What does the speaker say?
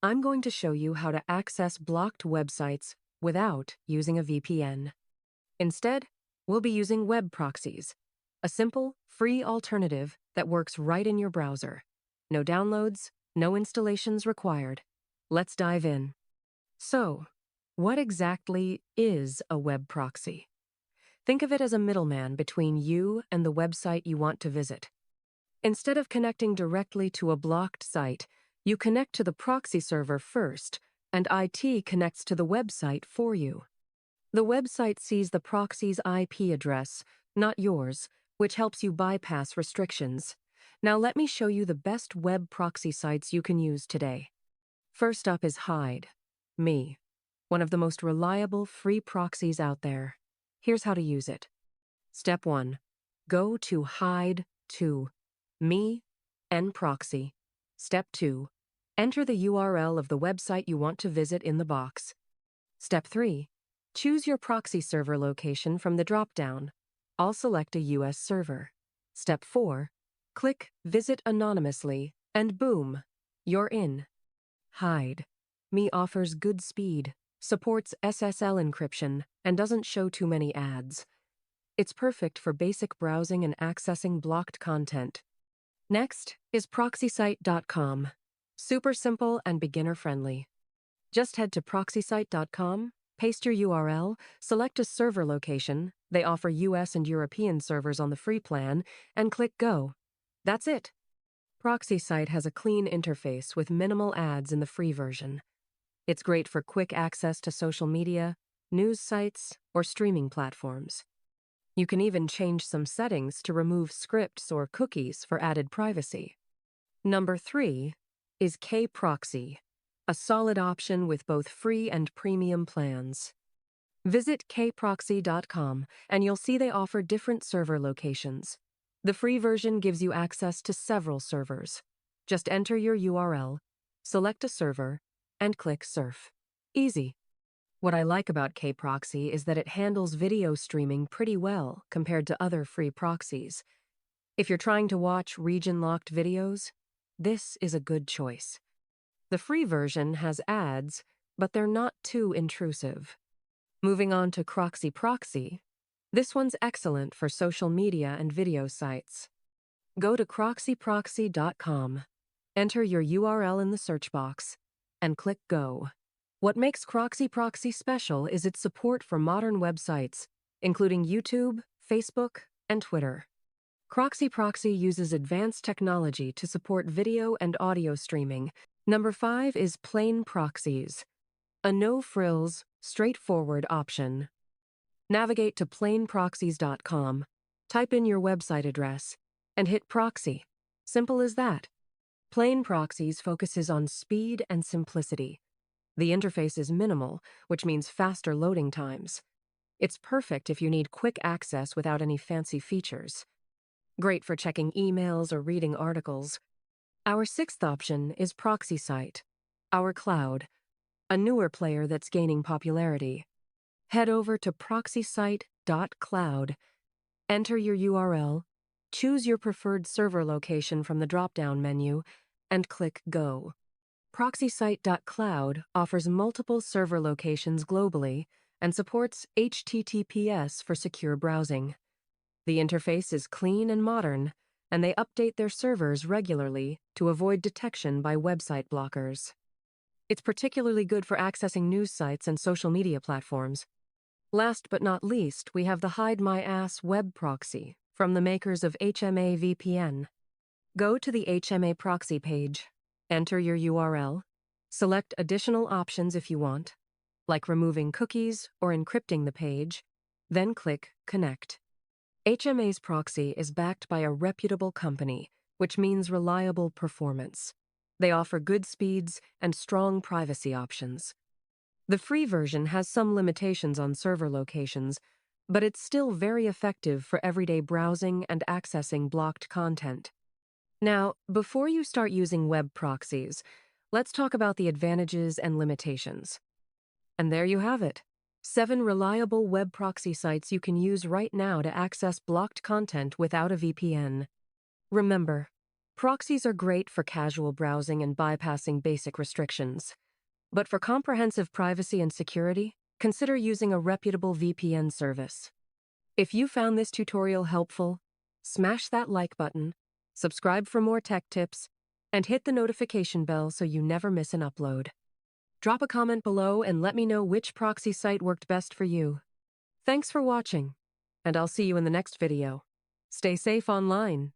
I'm going to show you how to access blocked websites without using a VPN. Instead, we'll be using web proxies, a simple, free alternative that works right in your browser. No downloads, no installations required. Let's dive in. So, what exactly is a web proxy? Think of it as a middleman between you and the website you want to visit. Instead of connecting directly to a blocked site, you connect to the proxy server first, and IT connects to the website for you. The website sees the proxy's IP address, not yours, which helps you bypass restrictions. Now let me show you the best web proxy sites you can use today. First up is Me, one of the most reliable free proxies out there. Here's how to use it. Step 1. Go to Me and Proxy. Step 2. Enter the URL of the website you want to visit in the box. Step 3. Choose your proxy server location from the drop-down. I'll select a US server. Step 4. Click Visit Anonymously, and boom, you're in. Me offers good speed, supports SSL encryption, and doesn't show too many ads. It's perfect for basic browsing and accessing blocked content. Next is Proxysite.com. Super simple and beginner-friendly. Just head to Proxysite.com, paste your URL, select a server location, they offer US and European servers on the free plan, and click Go. That's it. Proxy Site has a clean interface with minimal ads in the free version. It's great for quick access to social media, news sites, or streaming platforms. You can even change some settings to remove scripts or cookies for added privacy. Number 3 is Kroxy, a solid option with both free and premium plans. Visit kproxy.com and you'll see they offer different server locations. The free version gives you access to several servers. Just enter your URL, select a server, and click Surf. Easy. What I like about Kroxy is that it handles video streaming pretty well compared to other free proxies. If you're trying to watch region-locked videos, this is a good choice. The free version has ads, but they're not too intrusive. Moving on to Proxy Proxy, this one's excellent for social media and video sites. Go to proxyproxy.com, enter your URL in the search box, and click Go. What makes Proxy Proxy special is its support for modern websites, including YouTube, Facebook, and Twitter. Proxy Proxy uses advanced technology to support video and audio streaming. Number 5 is Plain Proxies, a no-frills, straightforward option. Navigate to plainproxies.com, type in your website address, and hit Proxy. Simple as that. Plain Proxies focuses on speed and simplicity. The interface is minimal, which means faster loading times. It's perfect if you need quick access without any fancy features. Great for checking emails or reading articles. Our 6th option is Proxy Site, our cloud, a newer player that's gaining popularity. Head over to proxysite.cloud, enter your URL, choose your preferred server location from the drop-down menu, and click Go. Proxysite.cloud offers multiple server locations globally and supports HTTPS for secure browsing. The interface is clean and modern, and they update their servers regularly to avoid detection by website blockers. It's particularly good for accessing news sites and social media platforms. Last but not least, we have the Hide My Ass web proxy from the makers of HMA VPN. Go to the HMA proxy page. Enter your URL, select additional options if you want, like removing cookies or encrypting the page, then click Connect. HMA's proxy is backed by a reputable company, which means reliable performance. They offer good speeds and strong privacy options. The free version has some limitations on server locations, but it's still very effective for everyday browsing and accessing blocked content. Now, before you start using web proxies, let's talk about the advantages and limitations. And there you have it. 7 reliable web proxy sites you can use right now to access blocked content without a VPN. Remember, Proxies are great for casual browsing and bypassing basic restrictions. But for comprehensive privacy and security, consider using a reputable VPN service. If you found this tutorial helpful, smash that like button, subscribe for more tech tips, and hit the notification bell so you never miss an upload. Drop a comment below and let me know which proxy site worked best for you. Thanks for watching, and I'll see you in the next video. Stay safe online.